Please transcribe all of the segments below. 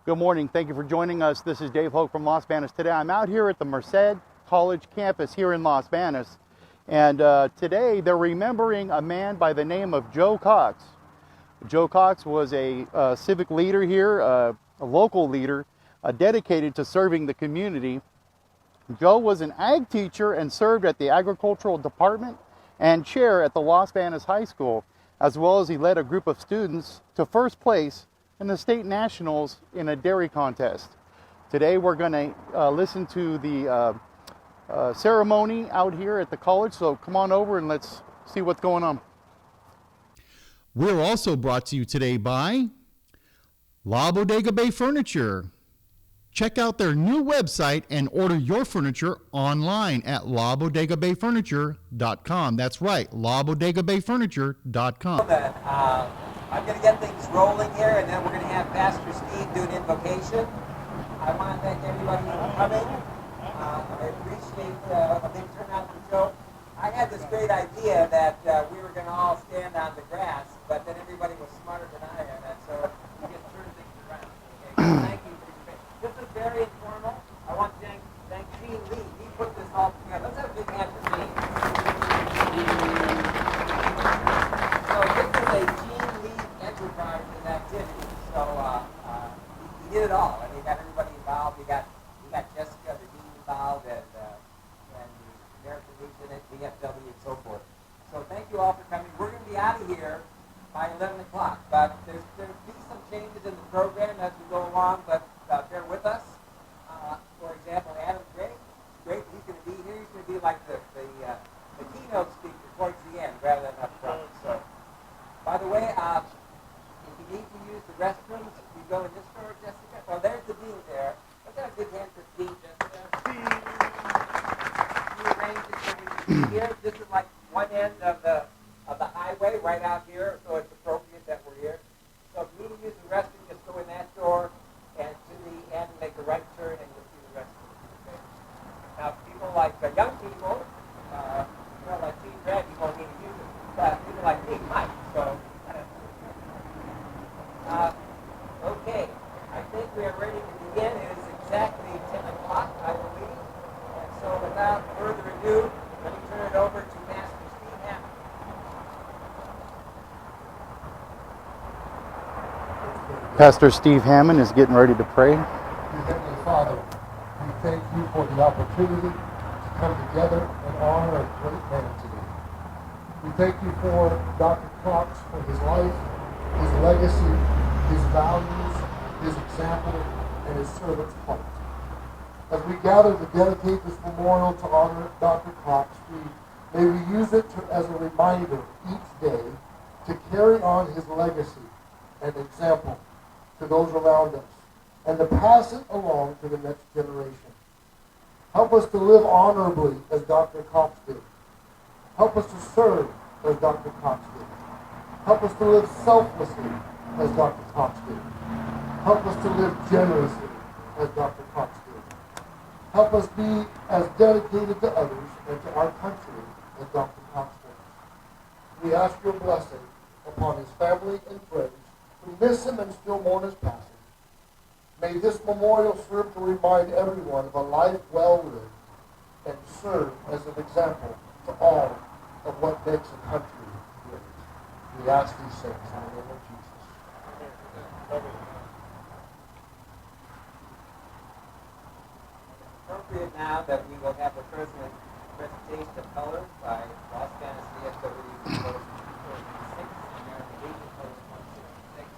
Good morning. Thank you for joining us. This is Dave Hoke from Los Banos. Today I'm out here at the Merced College campus here in Los Banos. And today they're remembering a man by the name of Joe Cox. Joe Cox was a civic leader here, a local leader, dedicated to serving the community. Joe was an ag teacher and served at the agricultural department and chair at the Los Banos High School, as well as he led a group of students to first place in the state nationals in a dairy contest. Today we're going to listen to the ceremony out here at the college, so come on over and let's see what's going on. We're also brought to you today by La Bodega Bay Furniture. Check out their new website and order your furniture online at labodegabayfurniture.com. That's right, labodegabayfurniture.com. I'm going to get things rolling here, and then we're going to have Pastor Steve do an invocation. I want to thank everybody for coming. I appreciate a big turnout for the show. I had this great idea that we were going to all stand on the grass, but then everybody was smarter than I am, and so we just turned things around. Okay? Thank you. This is very informal. I want to thank Gene Lee. He put this all together. Let's have a big hand for Gene. So this is a Gene Lee enterprise and activity. So he did it all, and he got everybody involved. We got Jessica, the dean, involved, and the American Legion at VFW and so forth. So thank you all for coming. We're going to be out of here by 11 o'clock, but there'll be some changes in the program as we go along, but bear with us. For example, Adam Gray, great, he's going to be here. He's going to be like the keynote speaker towards the end rather than up front. So, by the way, if you need to use the restrooms, you go in this door, Jessica. Well, there's the dean there. Let's have a big hand for Dean, Jessica. He arranged it so we can be here. This is like one end of the highway right out here, so it's appropriate that we're here. So if you need to use the restroom, just go in that door and to the end, make a right turn, and you'll see the restroom. Okay? Now, people like young people, like Steve Brad, you won't need to use it. But people like me might. So, okay. I think we are ready to begin. It is exactly 10 o'clock, I believe. And so, without further ado, let me turn it over to Pastor Steve Hammond. Pastor Steve Hammond is getting ready to pray. Heavenly Father, we thank you for the opportunity to come together and honor a great man today. We thank you for Dr. Cox, for his life, his legacy, his values, his example, and his servant's heart. As we gather to dedicate this memorial to honor Dr. Cox, may we use it as a reminder each day to carry on his legacy and example to those around us, and to pass it along to the next generation. Help us to live honorably as Dr. Cox did. Help us to serve as Dr. Cox did. Help us to live selflessly as Dr. Cox did. Help us to live generously as Dr. Cox did. Help us be as dedicated to others and to our country as Dr. Cox was. We ask your blessing upon his family and friends who miss him and still mourn his passing. May this memorial serve to remind everyone of a life well lived and serve as an example to all of what makes a country great. We ask these things in the name of Jesus. Amen. Appropriate now that we will have the presentation of colors by Los Banos VFW Post 46, American Legion Post 166.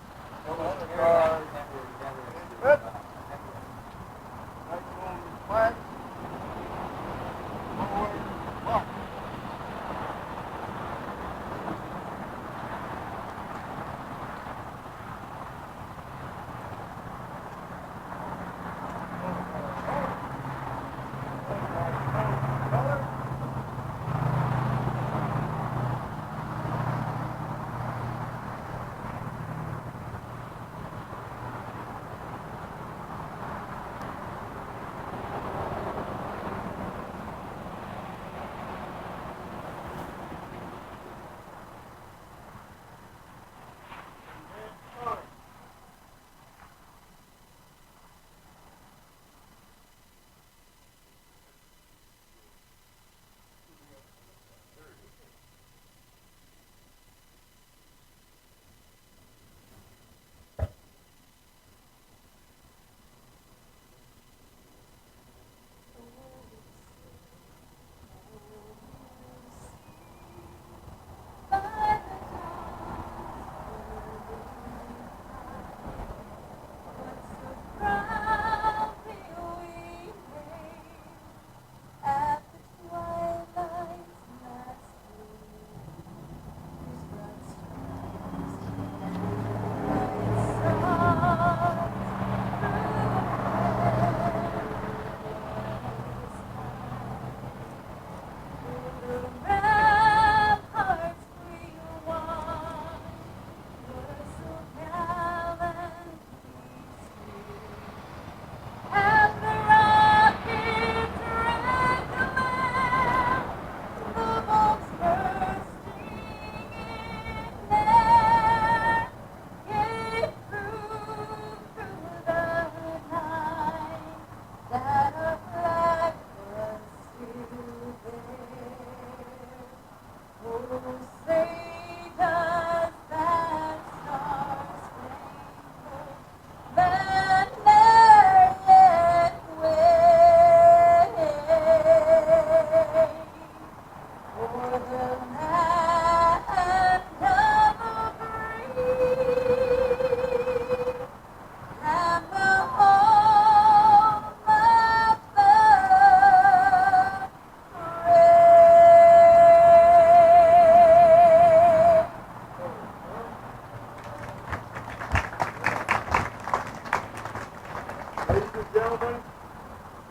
and gentlemen,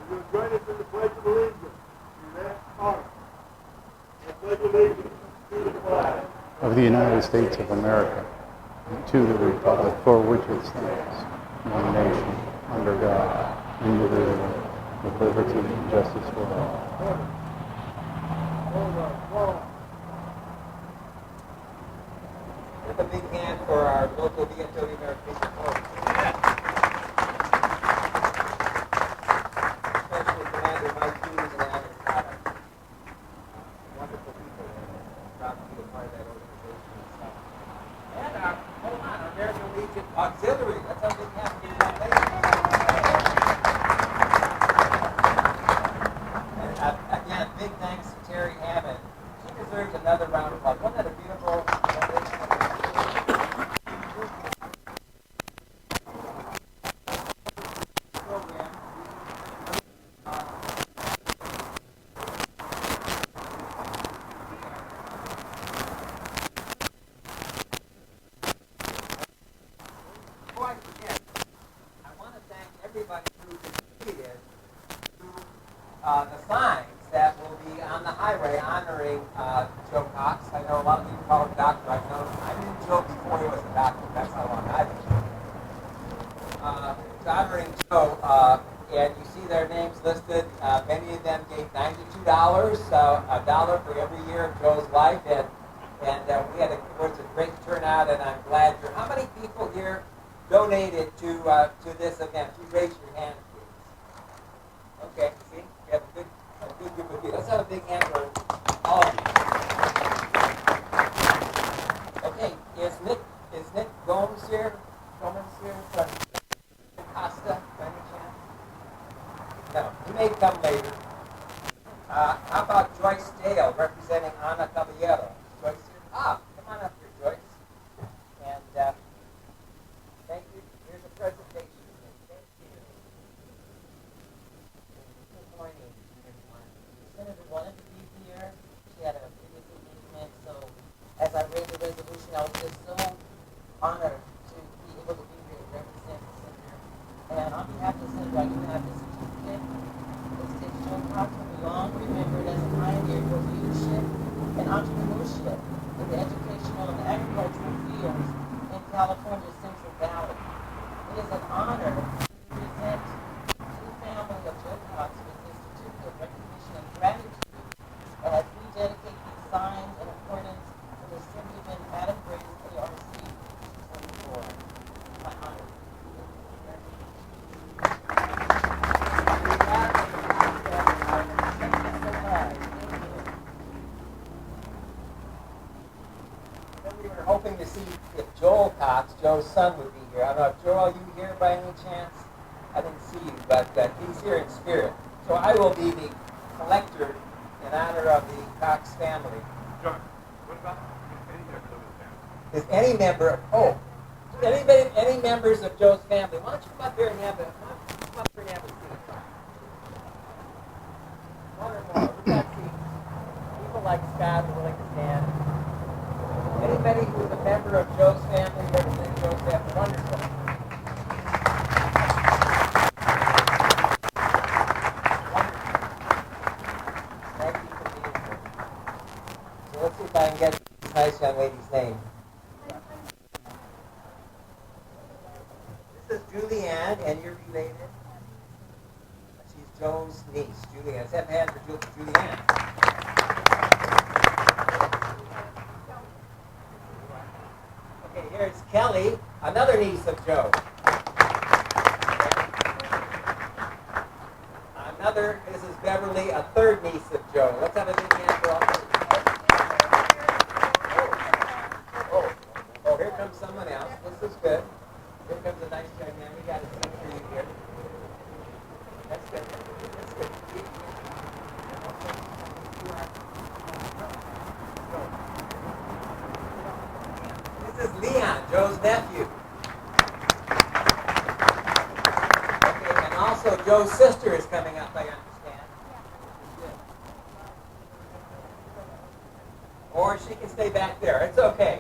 you will join us in the Pledge of Allegiance to that honor. I pledge allegiance to the flag of the United States of America, and to the republic for which it stands, one nation, under God, indivisible, with liberty and justice for all. Give a big hand for our local VFW American Force. Especially Commander Mike Hughes and Alan Cotter. Wonderful people. Proud to be a part of that organization. And hold on, our American Legion Auxiliary. Let's have a big hand for that lady. And again, big thanks to Terry Hammond. She deserves another round of applause. Wasn't that a beautiful donation? Before I forget, I want to thank everybody who contributed to the signs that will be on the highway honoring Joe Cox. I know a lot of people call him doctor. I knew Joe before he was a doctor. That's how long I've been. It's honoring Joe, and you see their names listed. Many of them gave $92, a dollar for every year of Joe's life, and we had it was a great turnout, and I'm glad you're. How many people here donated to this event? You raise your hand, please. Okay, see, we have a good group of people. Let's have a big hand for all of you. Okay, is Nick Gomes here? From Costa, by any chance? No, he may come later. How about Joyce Dale, representing Ana Caballero? Joyce here? Come on up here, Joyce. And thank you. Here's a presentation. Thank you. Good morning, everyone. Senator wanted to be here. She had a previous engagement, so as I read the resolution, I was just so honored to be able to be here and represent the senator. And on behalf of the senator, I do have this certificate. It states Joe Cox will be long remembered as a pioneer for leadership and entrepreneurship in the educational and agricultural fields in California's Central Valley. It is an honor to present to the family of Joe Cox with this certificate of recognition and gratitude as we dedicate these signs in accordance with Assemblyman Adam Gray's ARC 24. My honor. We were hoping to see if Joel Cox, Joe's son, would be here. I don't know if Joel, are you here by any chance? I didn't see you, but he's here in spirit. So I will be the collector in honor of the Cox family. John, what about any member of the family? Is any members of Joe's family? Why don't you come up here and have a seat? One or more. We've got seats. People like Scott are willing to stand. Anybody who's a member of Joe's family, representing Joe's family, wonderful. Thank you for being here. So let's see if I can get this nice young lady's name. This is Julianne, and you're related? She's Joe's niece, Julianne. Let's have a hand for Julianne. Okay, here's Kelly, another niece of Joe. This is Beverly, a third niece of Joe. Let's have a big hand for all three. Oh, here comes someone else. This is good. Here comes a nice young man. We got a seat for you here. That's good. That's good. This is Leon, Joe's nephew. Okay, and also Joe's sister is coming up, I understand. Or she can stay back there. It's okay.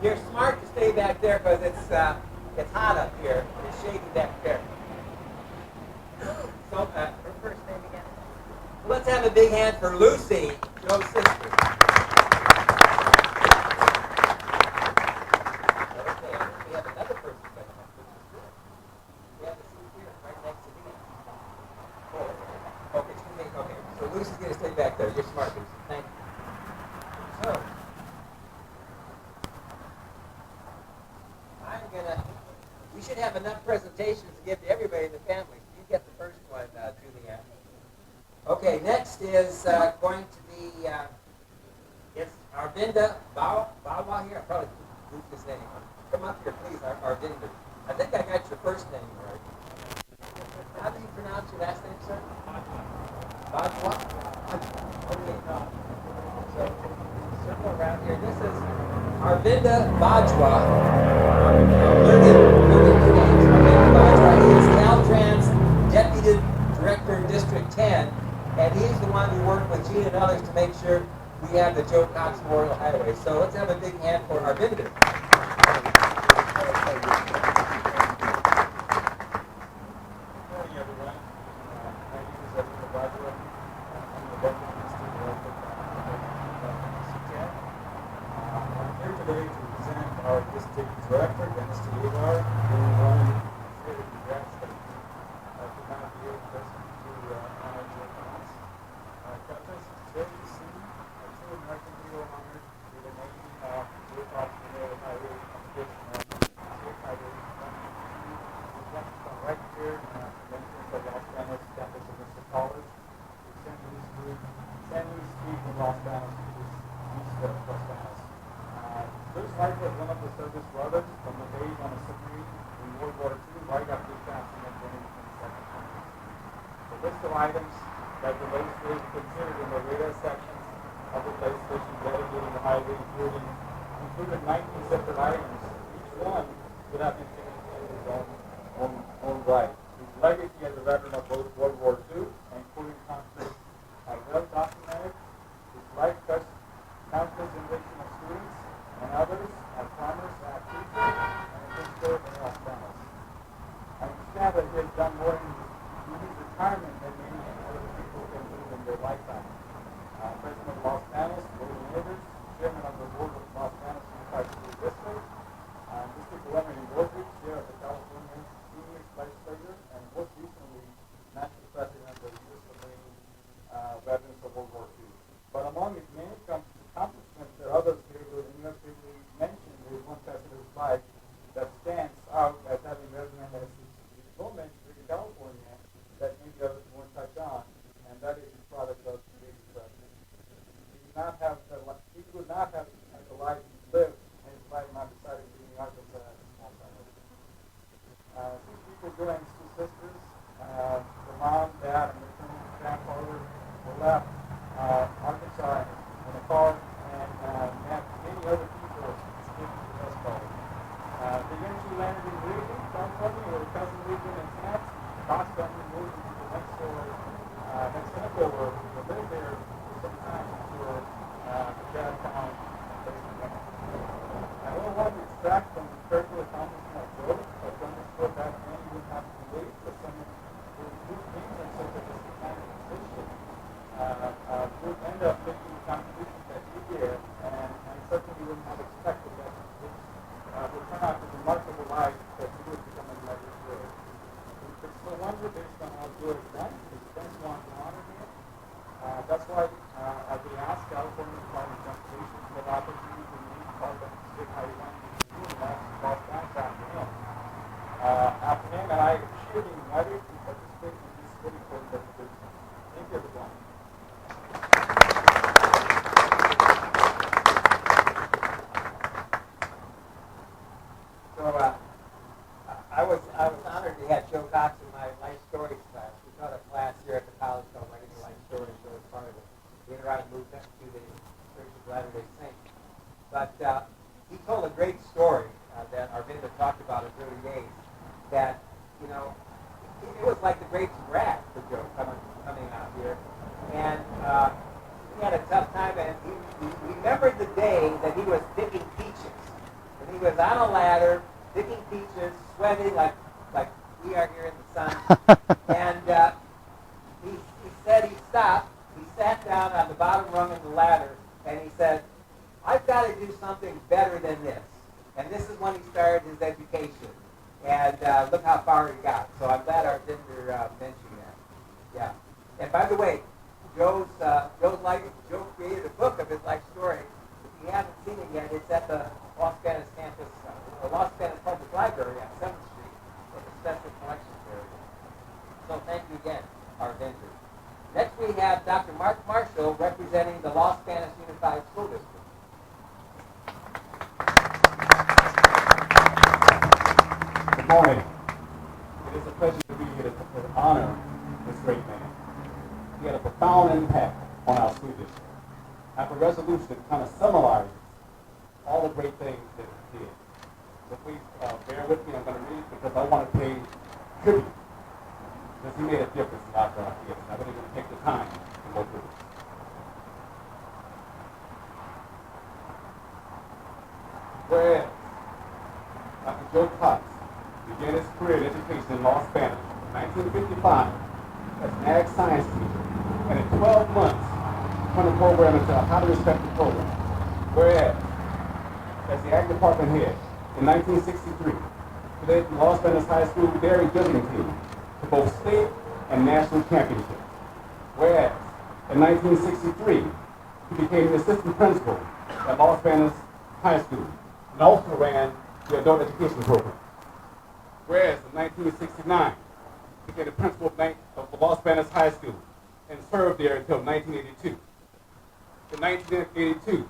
You're smart to stay back there because it's hot up here. It's shady back there. let's have a big hand for Lucy, Joe's sister. Okay, we have another person coming up, which is good. We have a seat here, right next to me. Oh, okay, excuse me. Okay, so Lucy's going to stay back there. You're smart, Lucy. Thank you. So, we should have enough presentations to give to everybody in the family. So you get the first one, Julianne. Okay, next is going to be, it's Arvinda Bawa here. I probably goofed his name. Come up here, please, Arvinda. I think I got your first name right. How do you pronounce your last name, sir? Bajwa? Okay. So, circle around here. This is Arvinda Bajwa. Learning names. Arvinda Bajwa. He is Caltrans Deputy Director, District 10, and he's the one who worked with Gene and others to make sure we have the Joe Cox Memorial Highway. So let's have a big hand for Arvinda. sat down on the bottom rung of the ladder, and he said, I've got to do something better than this. And this is when he started his education. And look how far he got. So I'm glad our vendor mentioned that. Yeah. And by the way, Joe created a book of his life story. If you haven't seen it yet, it's at the Los Banos campus, the Los Banos Public Library on 7th Street, with a special collections area. So thank you again, our vendor. Next we have Dr. Mark Marshall representing the Los Banos Unified School District. Good morning. It is a pleasure to be here to honor this great man. He had a profound impact on our school district. I have a resolution that kind of summarizes all the great things that he did. So please bear with me. I'm going to read it because I want to pay tribute. Because he made a difference in our kids. I'm really going to take the time to go through it. Whereas Dr. Joe Cox began his career in education in Los Banos in 1955 as an ag science teacher, and in 12 months turned the program into a highly respected program. Whereas, as the ag department head in 1963, he led the Los Banos High School dairy judging team to both state and national championships. Whereas, in 1963, he became the assistant principal at Los Banos High School and also ran the adult education program. Whereas, in 1969, he became the principal of the Los Banos High School and served there until 1982. In 1982,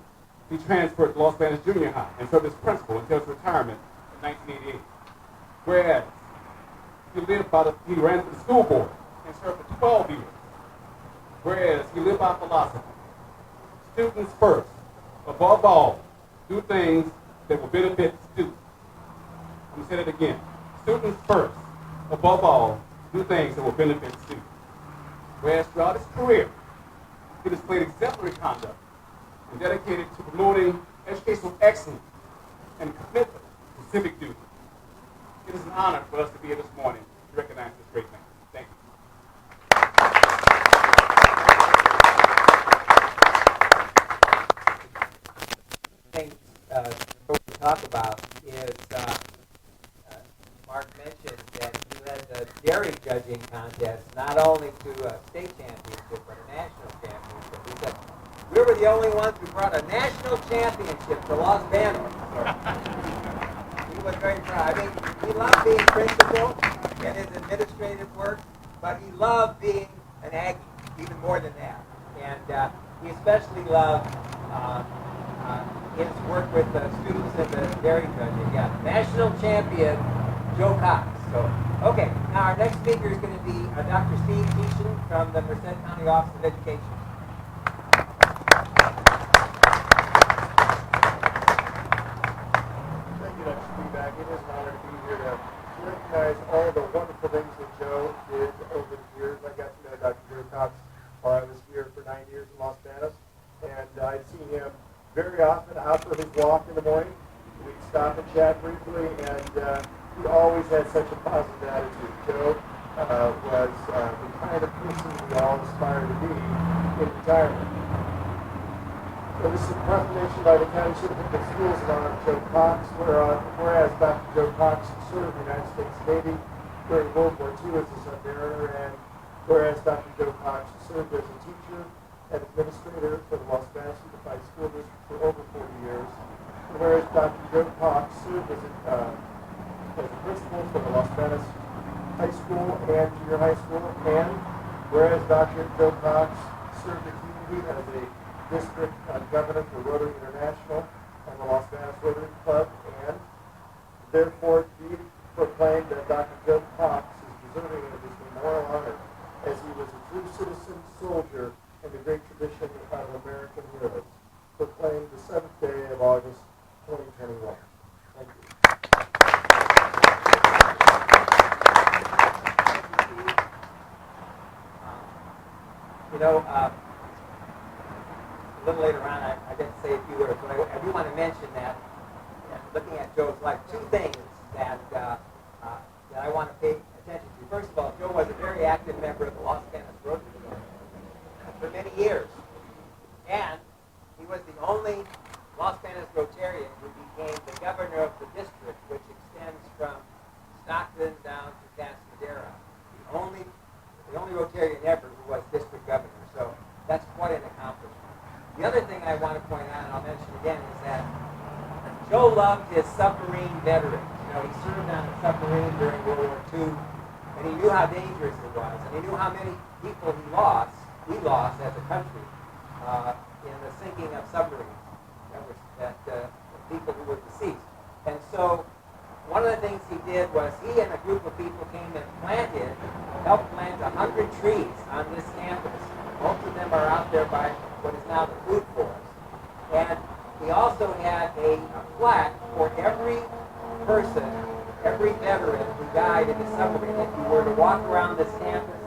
he transferred to Los Banos Junior High and served as principal until his retirement in 1988. Whereas, he ran for the school board and served for 12 years. Whereas, he lived by philosophy. Students first. Above all, do things that will benefit students. I'm going to say that again. Students first. Above all, do things that will benefit students. Whereas throughout his career, he displayed exemplary conduct and dedicated to promoting educational excellence and commitment to civic duty. It is an honor for us to be here this morning to recognize this great man. Thank you. Things to talk about is Mark mentioned that he led the dairy judging contest not only to a state championship but a national championship. He said, we were the only ones who brought a national championship to Los Banos. He was very proud. I mean, he loved being principal in his administrative work, but he loved being an Aggie even more than that. And he especially loved his work with the students in the dairy judging. Yeah, national champion Joe Cox. So, okay, now our next speaker is going to be Dr. Steve Teeshan from the Merced County Office of Education. Thank you, Dr. Spivak. It is an honor to be here to recognize all the wonderful things that Joe did over the years. I got to know Dr. Joe Cox while I was here for 9 years in Los Banos, and I'd seen him very often out for his walk in the morning. We'd stop and chat briefly, and he always had such a positive attitude. Joe was the kind of person we all aspire to be in retirement. So this is a proclamation by the County Superintendent of Schools in honor of Joe Cox, whereas Dr. Joe Cox served the United States Navy during World War II as a submariner, and whereas Dr. Joe Cox served as a teacher and administrator for the Los Banos Unified School District for over 40 years, and whereas Dr. Joe Cox served as a principal for the Los Banos High School and Junior High School, and whereas Dr. Joe Cox served the community as a district governor for Rotary International and the Los Banos Rotary Club, and therefore be proclaimed that Dr. Joe Cox is deserving of this memorial honor as he was a true citizen soldier in the great tradition of American heroes. Proclaimed the 7th day of August, 2021. Thank you. You know, a little later on, I didn't say a few words, but I do want to mention that, looking at Joe's life, two things that I want to pay attention to. First of all, Joe was a very active member of the Los Banos Rotary Club. For many years. And he was the only Los Banos Rotarian who became the governor of the district, which extends from Stockton down to Cascadera. The only Rotarian ever who was district governor. So that's quite an accomplishment. The other thing I want to point out, and I'll mention again, is that Joe loved his submarine veterans. You know, he served on a submarine during World War II, and he knew how dangerous it was, and he knew how many people we lost as a country in the sinking of submarines. People who were deceased. And so one of the things he did was he and a group of people came and helped plant 100 trees on this campus. Most of them are out there by what is now the food forest. And he also had a plaque for every person, every veteran who died in the submarine. If you were to walk around this campus,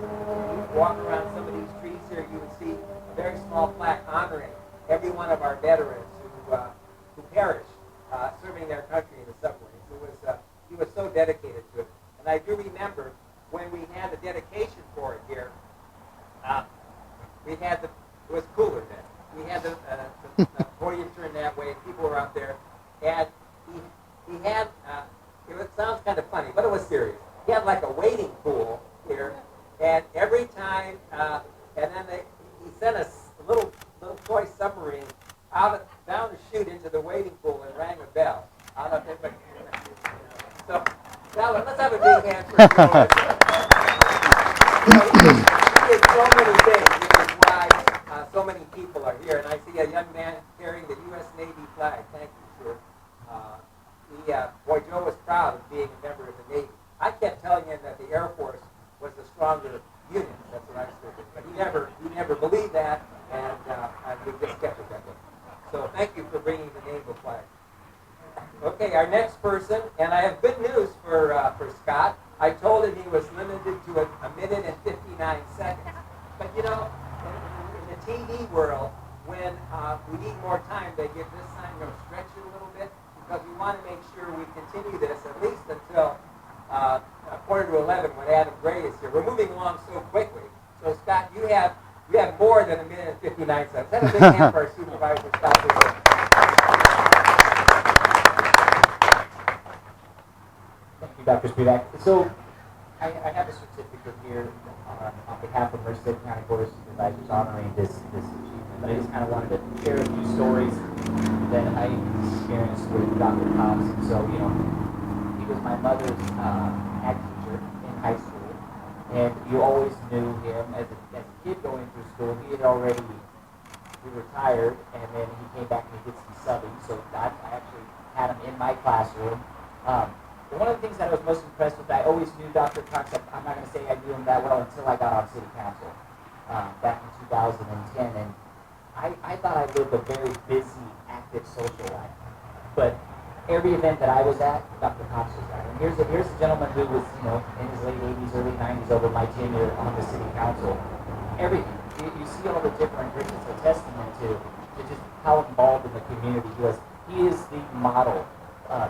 walk around some of these trees here, you would see a very small plaque honoring every one of our veterans who perished serving their country in the submarines. He was so dedicated to it. And I do remember when we had the dedication for it here, it was cooler then. We had the podium turned that way, people were out there, and he had, it sounds kind of funny, but it was serious. He had like a wading pool here, and every time, and then he sent a little toy submarine down the chute into the wading pool and rang a bell. I don't know if anybody can hear that. So, now let's have a big hand for Joe. He did so many things, which is why so many people are here. And I see a young man carrying the U.S. Navy flag. Thank you, sir. Boy, Joe was proud of being a member of the Navy. I kept telling him that the Air Force was the stronger unit. That's what I said. But he never believed that, and we just kept it that way. So thank you for bringing the naval flag. Okay, our next person, and I have good news for Scott. I told him he was limited to a minute and 59 seconds. But you know, in the TV world, when we need more time, they give this time to stretch it a little bit because we want to make sure we continue this at least until 11:15 when Adam Gray is here. We're moving along so quickly. So Scott, you have more than a minute and 59 seconds. Have a big hand for our supervisor, Scott. Thank you, Dr. Spivak. So I have a certificate here on behalf of Merced County Board of Supervisors honoring this achievement. But I just kind of wanted to share a few stories that I experienced with Dr. Cox. And so, you know, he was my mother's ag teacher in high school. And you always knew him as a kid going through school. He retired, and then he came back and he did some subbing. So I actually had him in my classroom. But one of the things that I was most impressed with, I always knew Dr. Cox. I'm not going to say I knew him that well until I got on city council back in 2010. And I thought I lived a very busy, active social life. But every event that I was at, Dr. Cox was at. And here's a gentleman who was, you know, in his late 80s, early 90s over my tenure on the city council. Everything. You see all the different, it's just a testament to just how involved in the community he was. He is the model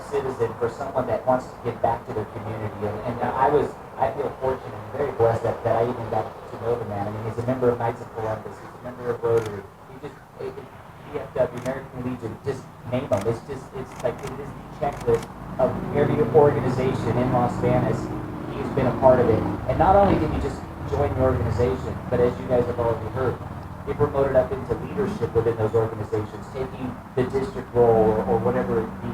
citizen for someone that wants to give back to their community. And I feel fortunate and very blessed that I even got to know the man. I mean, he's a member of Knights of Columbus, he's a member of Rotary, DFW, American Legion, just name them. It's like it is the checklist of every organization in Las Banas. He's been a part of it. And not only did he just join the organization, but as you guys have already heard, he promoted up into leadership within those organizations, taking the district role or whatever it be.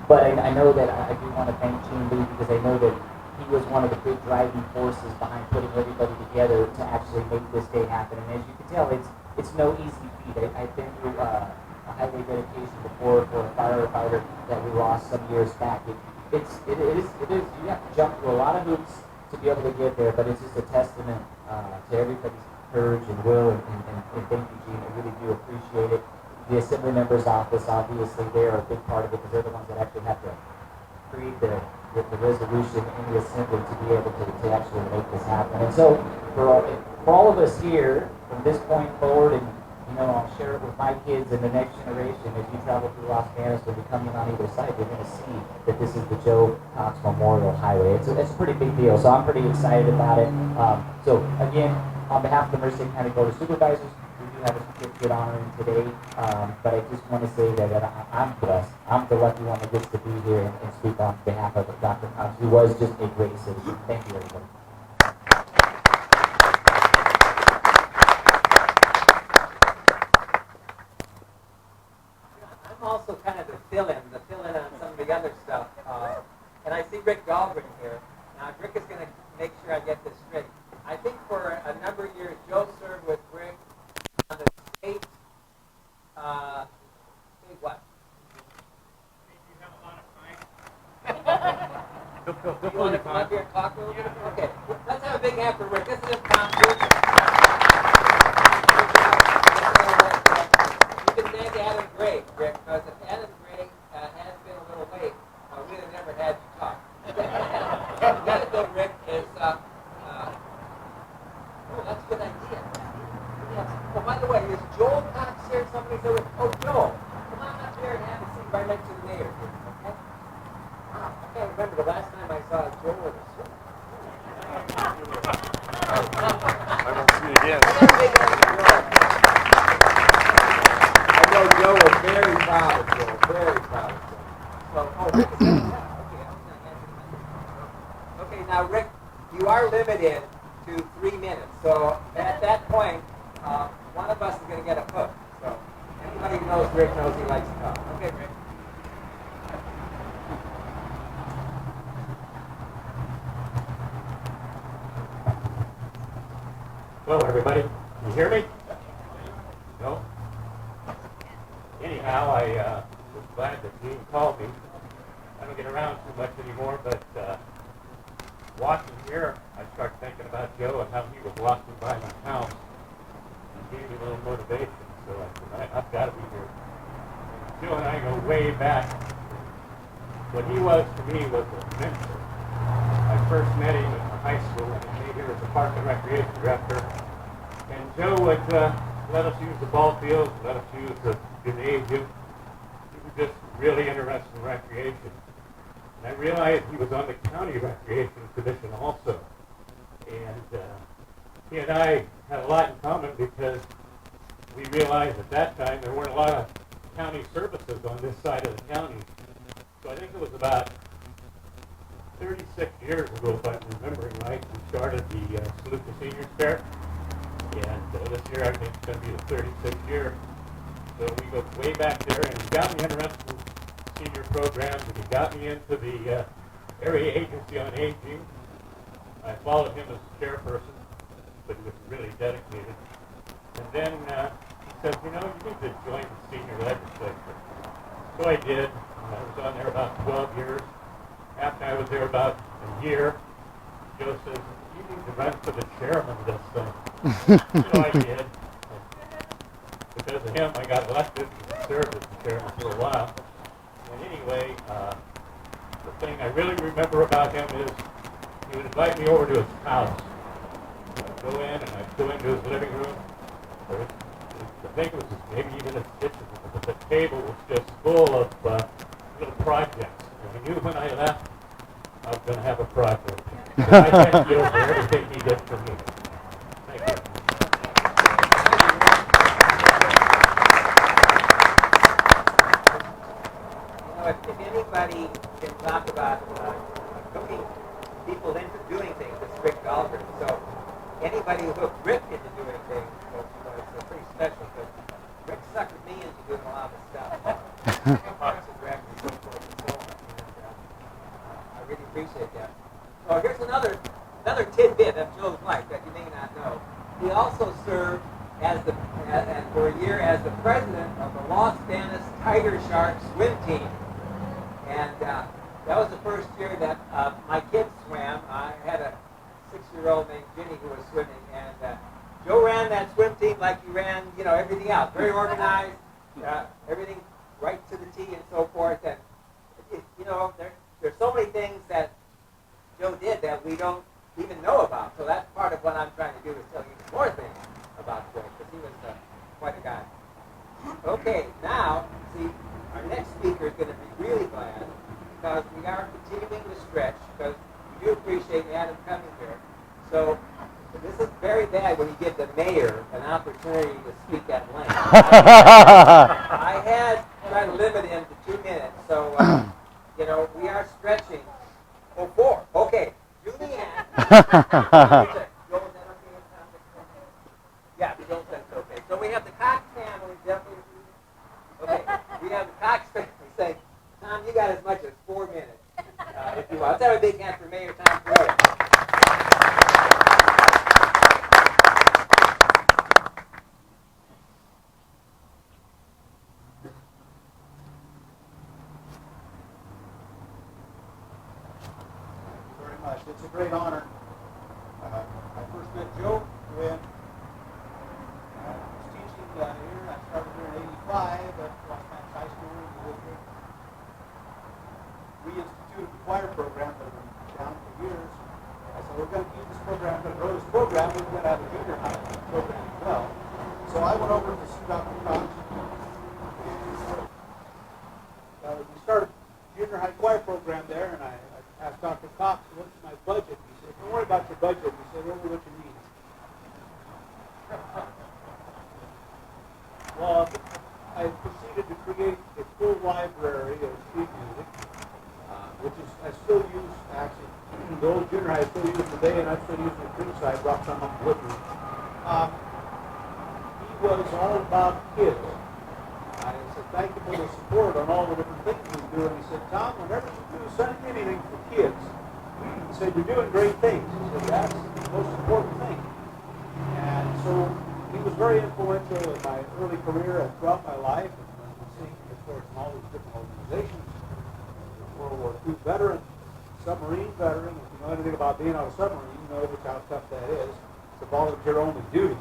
But I know that I do want to thank Gene Lee because I know that he was one of the big driving forces behind putting everybody together to actually make this day happen. And as you can tell, it's no easy feat. I've been through a highway dedication before for a firefighter that we lost some years back. It is. You have to jump through a lot of hoops to be able to get there, but it's just a testament to everybody's courage and will. And thank you, Gene. I really do appreciate it. The Assembly Member's Office, obviously, they're a big part of it because they're the ones that actually have to create the resolution in the Assembly to be able to actually make this happen. And so, for all of us here, from this point forward, and you know, I'll share it with my kids and the next generation, as you travel through Las Banas, when you come in on either side, you're going to see that this is the Joe Cox Memorial Highway. It's a pretty big deal, so I'm pretty excited about it. So, again, on behalf of the Merced County Board of Supervisors, we do have a certificate honoring today, but I just want to say that I'm blessed. I'm the lucky one that gets to be here and speak on behalf of Dr. Cox, who was just a great citizen. Thank you, everybody. I'm also kind of the fill-in on some of the other stuff. And I see Rick Dahlgren here. Now, Rick is going to make sure I get this straight. I think for a number of years, Joe served with Rick on the state, what? You have a lot of time. You want to come up here and talk a little bit? Okay. Let's have a big hand for Rick. This is impromptu. You can thank Adam Gray, Rick, because if Adam Gray hadn't been a little late, we'd have never had you talk. The other thing, Rick, is, oh, that's a good idea. Yes. Oh, by the way, is Joel Cox here? Somebody said, oh, Joel, come on up here and have a seat right next to the mayor here, okay? Wow, I can't remember the last time I saw Joel in a suit. I won't see it again. I know Joe was very proud of Joel, very proud of Joel. So, oh, Rick is there? Yeah, okay, I was not answering. Okay, now, Rick, you are limited to 3 minutes. So at that point, one of us is going to get a hook. So anybody who knows Rick knows he likes to talk. Okay, Rick. Hello, everybody. Can you hear me? No? Anyhow, I was glad that Gene called me. I don't get around too much anymore, but walking here, I started thinking about Joe and how he was walking by my house. He gave me a little motivation, so I said, I've got to be here. And Joe and I go way back. What he was to me was a mentor. I first met him in high school, and he came here as a park and recreation director. And Joe would let us use the ball fields, let us use the gymnasium. He was just really interested in recreation. And I realized he was on the County Recreation Commission also. And he and I had a lot in common because we realized at that time there weren't a lot of county services on this side of the county. So I think it was about 36 years ago, if I'm remembering right, we started the Salute to Seniors Fair. And this year I think it's going to be the 36th year. So we go way back there, and he got me interested in senior programs, and he got me into the Area Agency on Aging. I followed him as chairperson, but he was really dedicated. And then he said, you know, you need to join the senior legislature. So I did. I was on there about 12 years. After I was there about a year, Joe says, you need to run for the chairman of this thing. So I did. Because of him, I got elected and served as the chairman for a while. And anyway, the thing I really remember about him is he would invite me over to his house. I'd go in and I'd go into his living room. I think it was maybe even his kitchen, but the table was just full of little projects. And I knew when I left, I was going to have a project. So I thank Joe for everything he did for me. Thank you. If anybody can talk about hooking people into doing things, it's Rick Dahlgren. So anybody who hooked Rick into doing things, it's pretty special because Rick suckered me into doing a lot of stuff. Parks and Rec and so forth and so on. And, I really appreciate that. So here's another tidbit of Joe's life that you may not know. He also served for a year as the president of the Los Banos Tiger Shark swim team. And that was the first year that my kids swam. I had a 6-year-old named Ginny who was swimming, and Joe ran that swim team like he ran, everything else. Very organized, everything right to the T and so forth. And there's so many things that Joe did that we don't even know about. So that's part of what I'm trying to do is tell you more things about Joe, because he was quite a guy. Okay, now, see, our next speaker is going to be really glad because we are continuing the stretch because we do appreciate Adam coming here. So This is very bad when you give the mayor an opportunity to speak at length. I had tried to limit him to 2 minutes, so we are stretching. Oh, 4. Okay, Julianne. Yeah, Joe said it's okay. So we have the Cox family definitely. Okay, we have the Cox family saying, Tom, you got as much as 4 minutes, if you want. Let's have a big hand for Mayor Tom Floyd. Very much. It's a great honor. I first met Joe when I was teaching here. I started here in '85 at Los Banos High School in the district. We instituted the choir program that had been down for years. I said, we're going to keep this program, we're going to grow this program, we're going to have a junior high program as well. So I went over to see Dr. Cox. We started junior high choir program there, and I asked Dr. Cox, what's my budget? He said, don't worry about your budget. He said, only what you need. Well, I proceeded to create a full library of sheet music, which is I still use, actually, the old junior high I still use today, and I'm still using the Creekside, brought some up with me. He was all about kids. I said, thank you for the support on all the different things we do. And he said, Tom, whenever you do anything for kids, he said, you're doing great things. He said, that's the most important thing. And so he was very influential in my early career and throughout my life. And seeing, of course, in all these different organizations, World War II veteran, submarine veteran. If you know anything about being on a submarine, you know just how tough that is. It's a volunteer-only duty.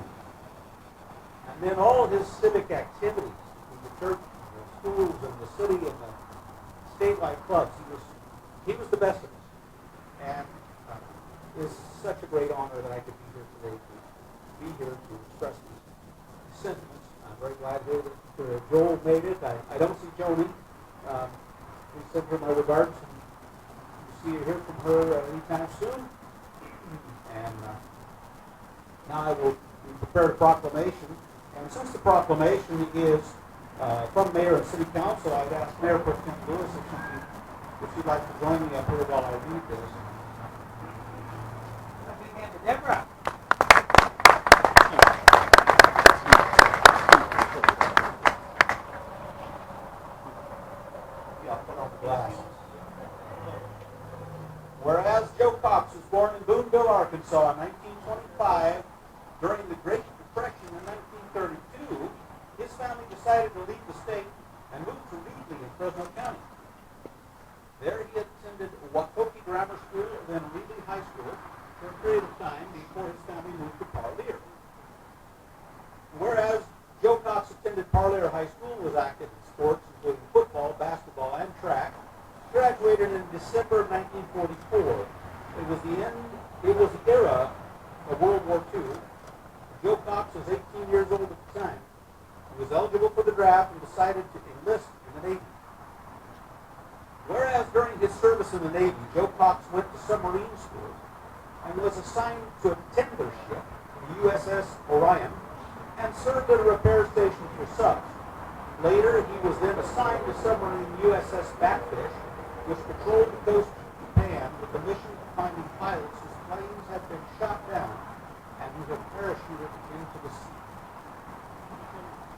And then all of his civic activities, the church, the schools, and the city, and the statewide clubs. He was the best of us. And it's such a great honor that I could be here today to be here to express these sentiments. I'm very glad to hear that Joel made it. I don't see Joni. We send her my regards, and we'll hear from her anytime soon. And now I will prepare a proclamation. And since the proclamation is from Mayor and City Council, I would ask Mayor Pro Tem Lewis if she'd like to join me up here while I read this. Big hand for Deborah. Yeah, I'll put on the glasses. Whereas Joe Cox was born in Boonville, Arkansas in 1925, during the Great Depression in 1932, his family decided to leave the state and move to Reedley in Fresno County. There he attended Waukegan Grammar School and then Reedley High School for a period of time before his family moved to Parlier. Whereas Joe Cox attended Parlier High School and was active in sports, including football, basketball, and track, graduated in December of 1944. It was the era of World War II. Joe Cox was 18 years old at the time. He was eligible for the draft and decided to enlist in the Navy. Whereas during his service in the Navy, Joe Cox went to submarine school and was assigned to a tender ship, the USS Orion, and served at a repair station for subs. Later, he was then assigned to submarine USS Batfish, which patrolled the coast of Japan with the mission of finding pilots whose planes had been shot down and who had parachuted into the sea.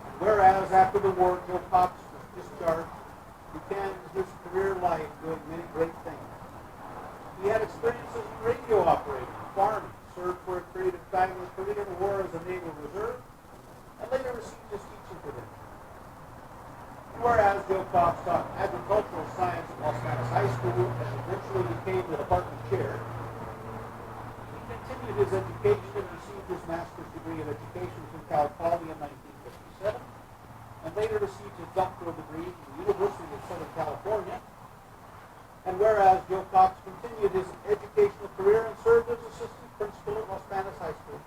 And whereas after the war, Joe Cox was discharged, began his career life doing many great things. He had experiences in radio operating, farming, served for a period of time in the Korean War as a Naval Reserve, and later received his teaching credentials. Whereas Joe Cox taught agricultural science at Los Banos High School and eventually became the department chair, he continued his education and received his master's degree in education from Cal Poly in 1957, and later received his doctoral degree from the University of Southern California. And whereas Joe Cox continued his educational career and served as assistant principal at Los Banos High School,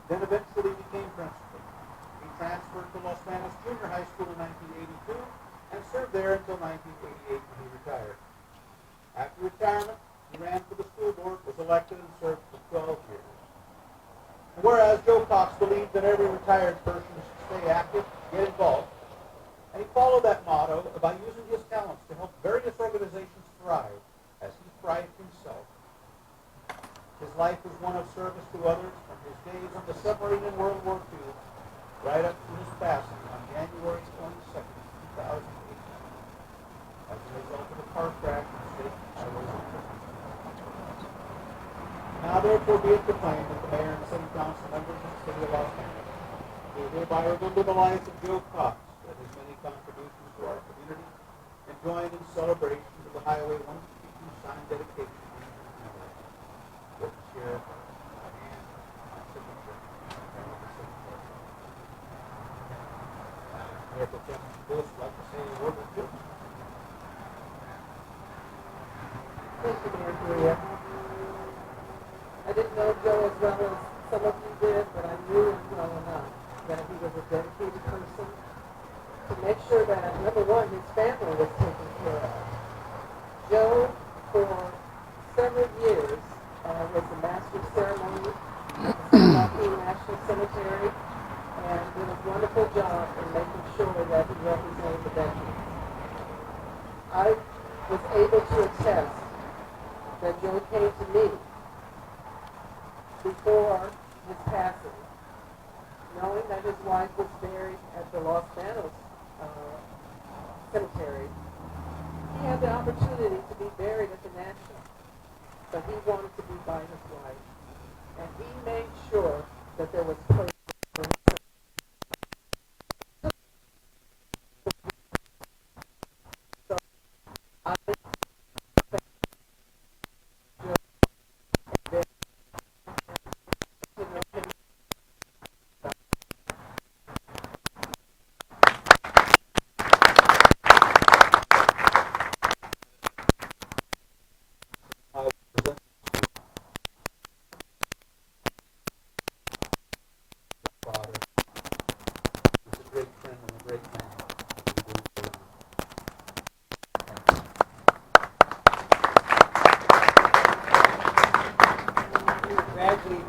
then eventually became principal. He transferred to Los Banos Junior High School in 1982 and served there until 1988 when he retired. After retirement, he ran for the school board, was elected, and served for 12 years. whereas Joe Cox believed that every retired person should stay active, get involved, and he followed that motto by using his talents to help various organizations thrive as he thrived himself. His life was one of service to others from his days on the submarine in World War II right up to his passing on January 22nd, 2008, as a result of a car crash in the state highways of Christmas. Now therefore be it proclaimed that the mayor and city council members of the city of Los Angeles do hereby remember the life of Joe Cox and his many contributions to our community and join in celebration of the Highway 152 sign dedication to his memory. With the sheriff and my signature and with the city clerk. Mayor Pro Tem Lewis would like to say a word or two. Thank you, Mayor Maria. I didn't know Joe as well as some of you did, but I knew him well enough that he was a dedicated person to make sure that, number one, his family was taken care of. Joe, for several years, was the master of ceremony at the San Joaquin National Cemetery and did a wonderful job in making sure that he represented the veterans. I was able to attest that Joe came to me before his passing, knowing that his wife was buried at the Los Banos cemetery. He had the opportunity to be buried at the National, but he wanted to be by his wife, and he made sure that there was place for his son. So I thank Joe and Ben.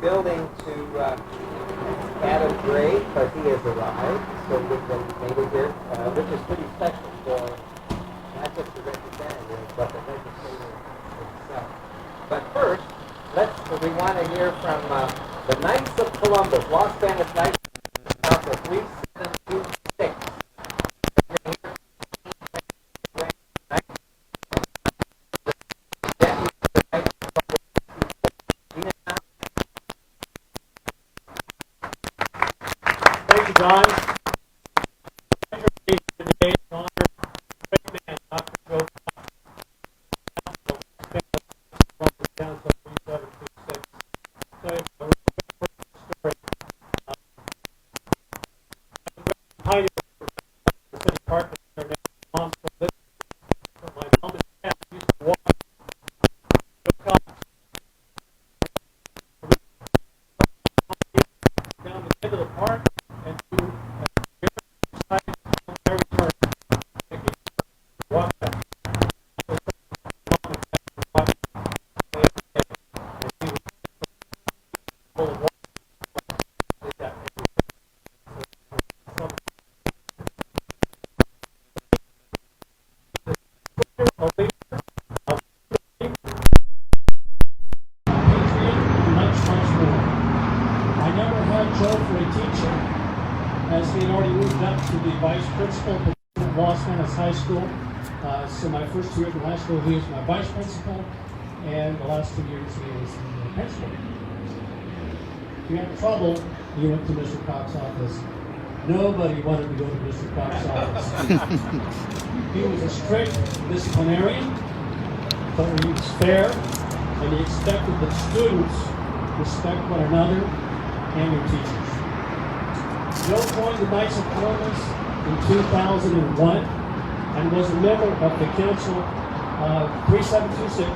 Building to Adam Gray, but he has arrived, so we've made it here, which is pretty special for not just the representative, but the legislator himself. But first, we want to hear from the Knights of Columbus, Los Banos Knights, number 3726. John, today is honored great man, Dr. Joe Cox, down to 3726. So it's a real story. Pioneer the city park is their name. Mom's from this. My mom and dad used to walk Joe Cox down the end of the park. Principal at Los Banos High School. So my first 2 years in high school, he was my vice principal, and the last 2 years he was the principal. If you had trouble, you went to Mr. Cox's office. Nobody wanted to go to Mr. Cox's office. He was a strict disciplinarian, but he was fair, and he expected that students respect one another and their teachers. Joe joined the Knights of Columbus in 2001 and was a member of the council 3726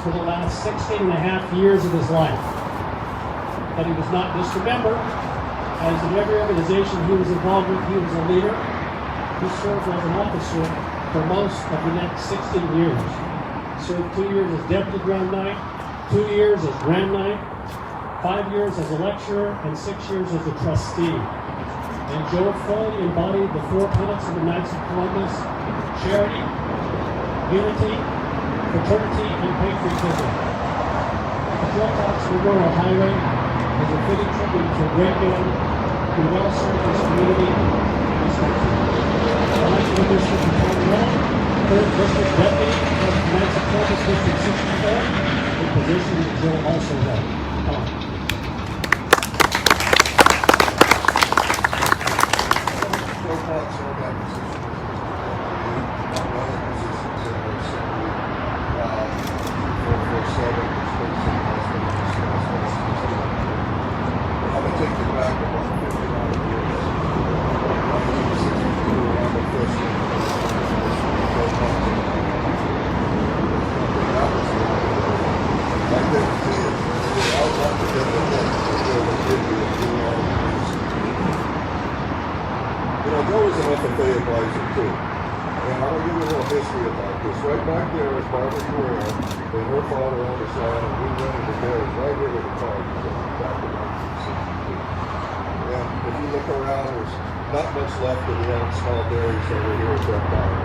for the last 16 and a half years of his life. But he was not just a member. As in every organization he was involved with, he was a leader. He served as an officer for most of the next 16 years. Served 2 years as deputy Grand Knight, 2 years as Grand Knight, 5 years as a lecturer, and 6 years as a trustee. And Joe fully embodied the 4 tenets of the Knights of Columbus: charity, unity, fraternity, and patriotism. The Joe Cox Memorial Highway is a fitting tribute to a great man who well served his community and his country. I'd like to introduce Mr. Tom Miller, 3rd District Deputy of the Knights of Columbus District 64, a position that Joe also held. Come on. Joe Cox held that position as one of the positions in our assembly for 7 I'm going to take you back about 59 years. 1962, I'm a freshman. Joe Cox. That was it. I couldn't see it. I was not the Joe was an FFA advisor too. And I'll give you a little history about this. Right back there is Barbara Guerrero, and her father owned this land, and we rented the dairy right here with the college back in 1962. And if you look around, there's not much left of the old small dairies over here at that time.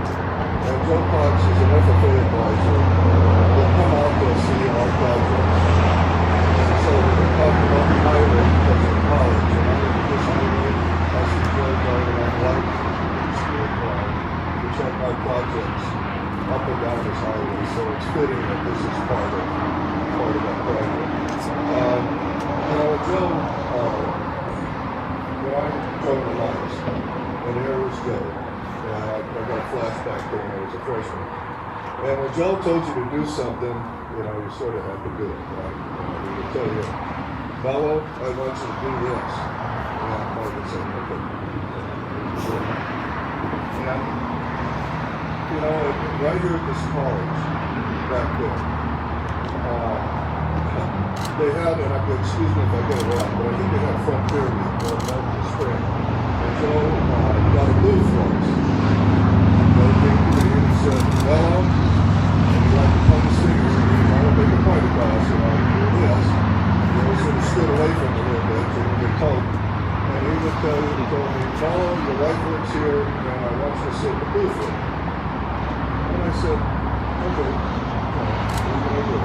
And Joe Cox is an FFA advisor. Will come out to see our projects. And so we talked about the highway because of college, and I didn't just I see Joe driving on light school car to check our projects up and down this highway. So it's fitting that this is part of that project. Joe, when I drove the lights, and there was Joe, and I got a flashback to when I was a freshman. And when Joe told you to do something, you sort of had to do it, right? He would tell you, Mello, I want you to do this. And I would say, okay. And, right here at this college, back there, they had, and excuse me if I get it wrong, but I think they had Frontier Week or American Spring. And Joe got a blue for us. Joe came to me and he said, Mello, and he like to come to see you, I want to make a point about us, do this. And he sort of stood away from me a little bit, so he could tell me. And he would tell you, he told me, Mello, your wife works here, and I want you to sit in the booth with me. And I said, okay, what are you going to do?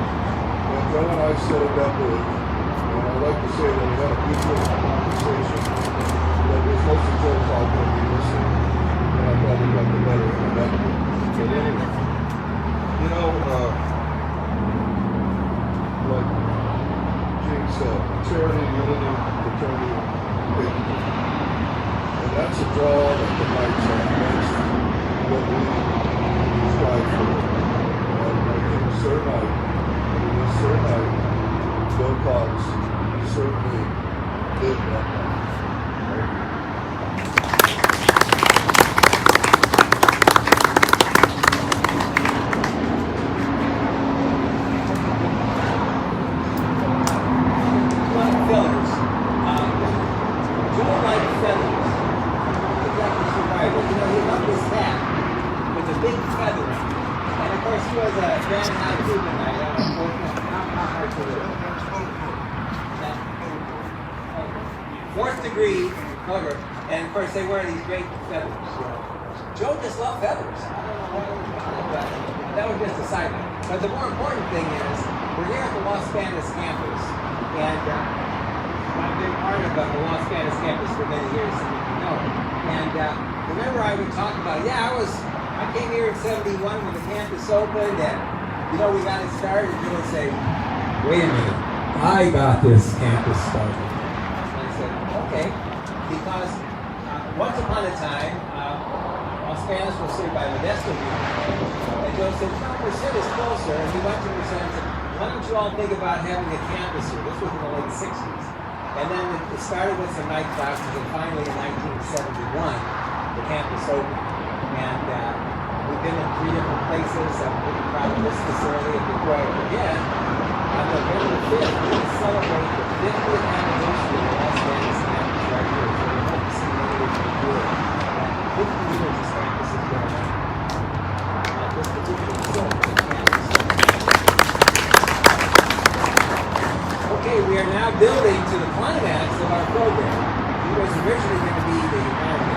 And Joe and I sat at that booth, and I like to say that we had a mutual conversation. That was most of Joe talking and me listening, and I probably got the better end of that booth. But anyway, like Gene said, charity, unity, fraternity, patriotism. And that's a draw that the Knights have against what we strive for. And I think Sir Knight, Joe Cox, certainly did that. Fourth degree cover, and of course they wear these great feathers. Joe just loved feathers. I don't know why, but that was just a side note. But the more important thing is, we're here at the Los Banos campus, and I've been part of the Los Banos campus for many years, so you know. And remember I would talk about, I came here in 71 when the campus opened, and we got it started, and you would say, wait a minute, I got this campus started. Okay, because once upon a time, Los Banos was served by Modesto Union. And Joe said, Merced is closer. And he went to Merced and said, why don't you all think about having a campus here? This was in the late 60s. And then it started with some night classes, and finally in 1971, the campus opened. And we've been in 3 different places. I'm really proud of this facility. And before I forget, on November 5th, we celebrate the 50th anniversary of the Los Banos campus right here. So we hope to see many of you do it. 50 years this campus has been around. This particular facility, the campus. Okay, Okay, we are now building to the climax of our program. He was originally going to be the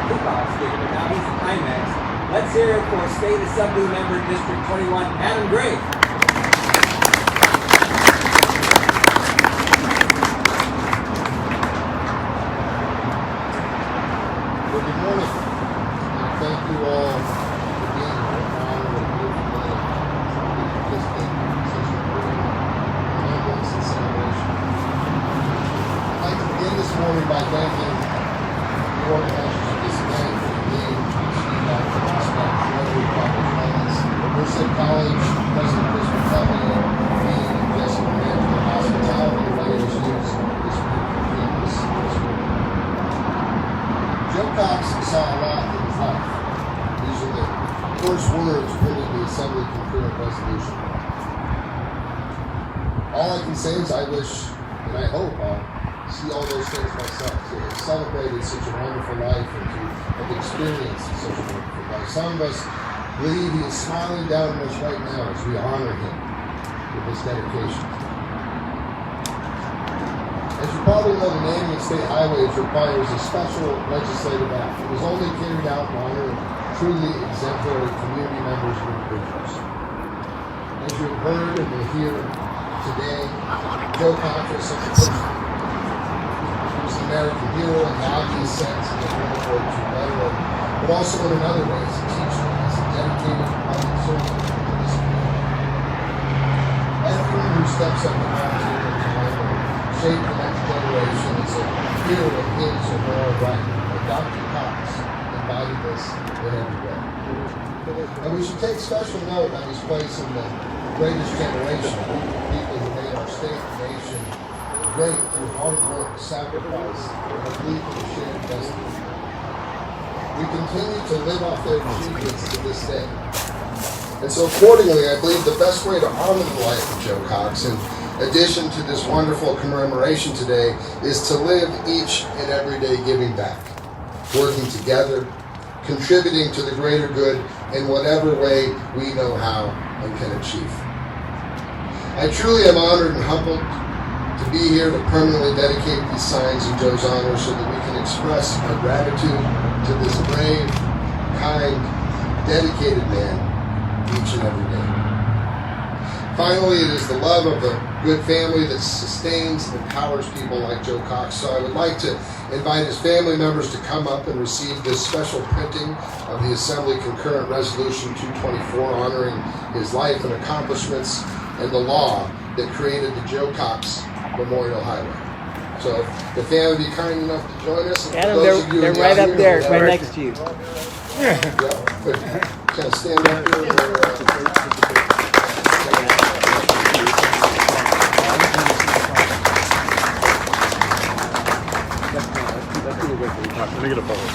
kickoff speaker, but now he's the climax. Let's hear it for State Assembly Member District 21, Adam Gray. Well, good morning. And thank you all for being here. It's an honor and a beautiful day to participate in such an important remembrance and celebration. I'd like to begin this morning by thanking the organizers of this event for the name Dr. Prospect, Rotary Public Lands, Merced College, President Chris McCulley, and Jessica Rand for the hospitality and letting us use this beautiful campus this morning. Joe Cox saw a lot in his life. These are the first words printed in the Assembly Concurrent Resolution. All I can say is I wish, and I hope I'll see all those things myself, to have celebrated such a wonderful life and to have experienced such a wonderful life. Some of us believe he is smiling down on us right now as we honor him with this dedication. As you probably know, the naming of state highways requires a special legislative act. It was only carried out in honor of truly exemplary community members and individuals. As you have heard and will hear today, Joe Cox was such a person. He was an American hero in the obvious sense in the World War II veteran, but also in another way as a teacher, as a dedicated public servant to this community. Everyone who steps up to volunteer in time will shape the next generation is a hero of his or her right. But Dr. Cox embodied this in every way. And we should take special note of his place in the greatest generation of people who made our state and nation great through hard work, sacrifice, and a belief in a shared destiny. We continue to live off their achievements to this day. And so accordingly, I believe the best way to honor the life of Joe Cox, in addition to this wonderful commemoration today, is to live each and every day giving back, working together, contributing to the greater good in whatever way we know how and can achieve. I truly am honored and humbled to be here to permanently dedicate these signs in Joe's honor so that we can express our gratitude to this brave, kind, dedicated man each and every day. Finally, it is the love of the good family that sustains and empowers people like Joe Cox. So I would like to invite his family members to come up and receive this special printing of the Assembly Concurrent Resolution 224 honoring his life and accomplishments and the law that created the Joe Cox Memorial Highway. So if the family be kind enough to join us. Adam, they're right up there, right next to you. Kind of stand up here. Let me get a photo.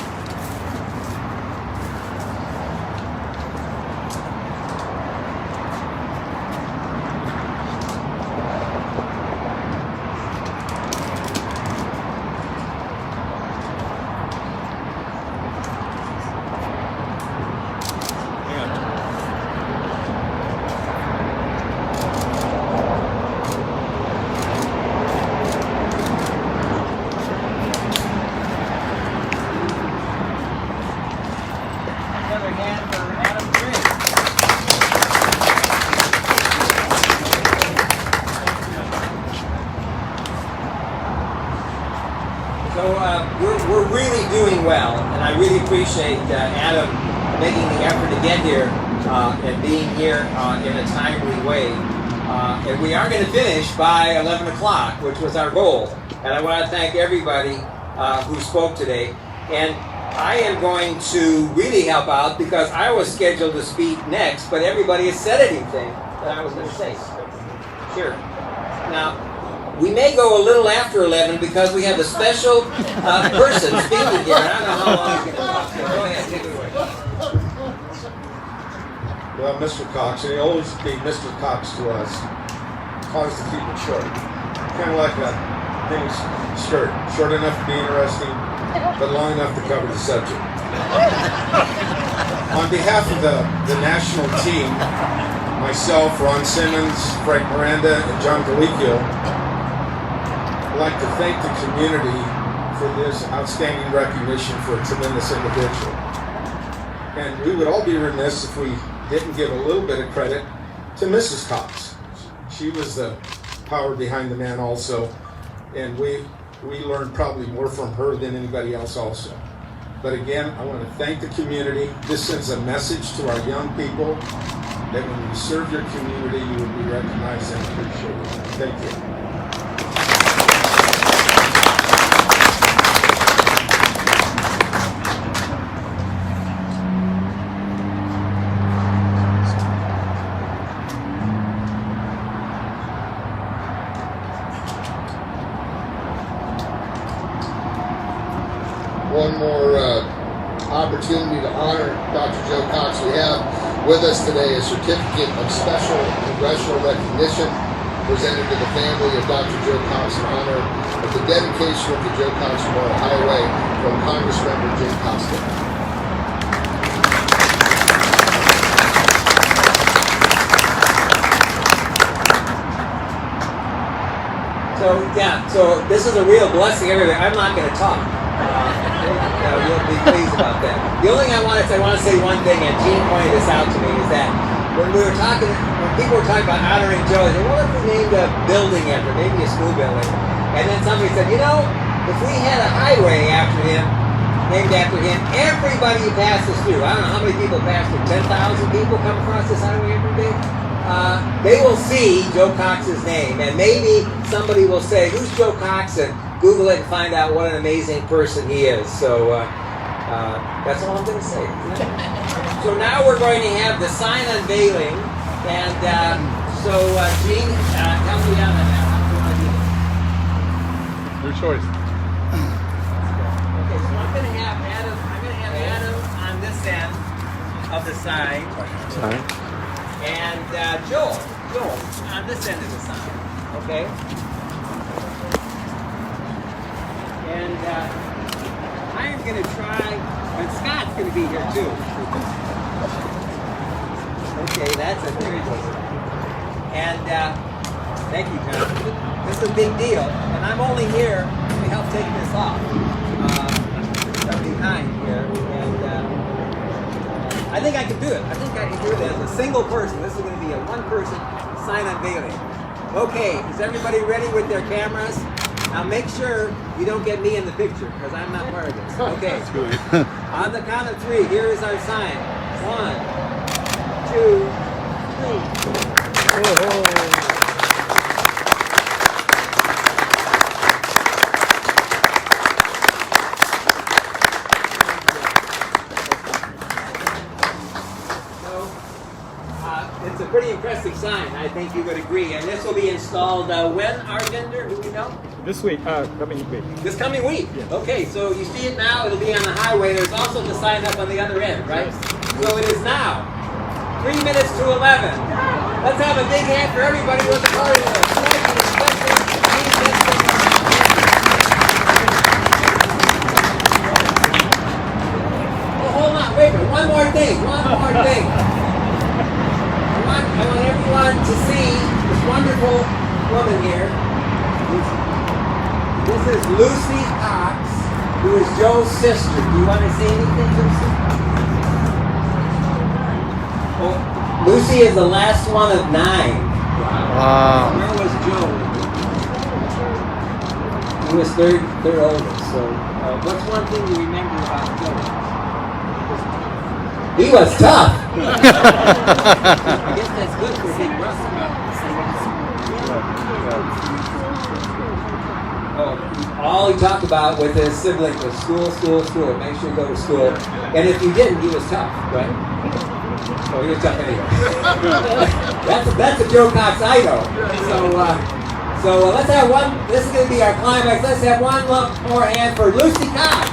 We're really doing well, and I really appreciate Adam making the effort to get here and being here in a timely way. And we are going to finish by 11 o'clock, which was our goal. And I want to thank everybody who spoke today. And I am going to really help out because I was scheduled to speak next, but everybody has said anything that I was going to say. Sure. Now, we may go a little after 11 because we have a special person speaking here. I don't know how long he's going to talk. So go ahead, take it away. Well, Mr. Cox, and he always be Mr. Cox to us, taught us to keep it short. Kind of like a thin skirt. Short enough to be interesting, but long enough to cover the subject. On behalf of the national team, myself, Ron Simmons, Frank Miranda, and John Galicchio, I'd like to thank the community for this outstanding recognition for a tremendous individual. And we would all be remiss if we didn't give a little bit of credit to Mrs. Cox. She was the power behind the man also, and we learned probably more from her than anybody else also. But again, I want to thank the community. This sends a message to our young people that when you serve your community, you will be recognized and appreciated. Thank you. One more opportunity to honor Dr. Joe Cox. We have with us today a certificate of special congressional recognition presented to the family of Dr. Joe Cox in honor of the dedication of the Joe Cox Memorial Highway from Congressmember Jim Costa. So this is a real blessing, everybody. I'm not going to talk. You'll be pleased about that. The only thing I want to say one thing, and Gene pointed this out to me, is that when people were talking about honoring Joe, they said, what if we named a building after, maybe a school building? And then somebody said, if we had a highway after him, named after him, everybody who passes through, I don't know how many people pass through, 10,000 people come across this highway every day? They will see Joe Cox's name, and maybe somebody will say, who's Joe Cox? And Google it and find out what an amazing person he is. So that's all I'm going to say. So now we're going to have the sign unveiling, and Gene, help me out on that. How do I do it? Your choice. Okay, so I'm going to have Adam on this end of the sign. And Joel on this end of the sign, okay? And I am going to try, and Scott's going to be here too. Okay, that's a very good. And thank you, John. This is a big deal, and I'm only here to help take this off. I'm behind here, and I think I can do it. I think I can do it as a single person. This is going to be a one-person sign unveiling. Okay, is everybody ready with their cameras? Now make sure you don't get me in the picture, because I'm not part of this. Okay. On the count of three, here is our sign. 1, 2, 3. Oh. It's a pretty impressive sign, I think you would agree. And this will be installed when, Arvinder? Do we know? This week, coming week. This coming week? Yes. Okay, so you see it now, it'll be on the highway. There's also the sign up on the other end, right? Yes. So it is now 3 minutes to 11. Let's have a big hand for everybody who was a part of this. Oh, hold on, wait a minute. One more thing. I want everyone to see this wonderful woman here. This is Lucy Cox, who is Joe's sister. Do you want to say anything, Lucy? Oh, Lucy is the last one of 9. Wow. Where was Joe? He was third oldest. So, what's one thing you remember about Joe? He was tough. I guess that's good for big Russell. Oh, all he talked about with his siblings was school. Make sure you go to school. And if you didn't, he was tough, right? Oh, he was tough anyway. that's a Joe Cox I know. So let's have one. This is going to be our climax. Let's have one more hand for Lucy Cox.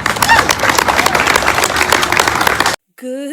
Good.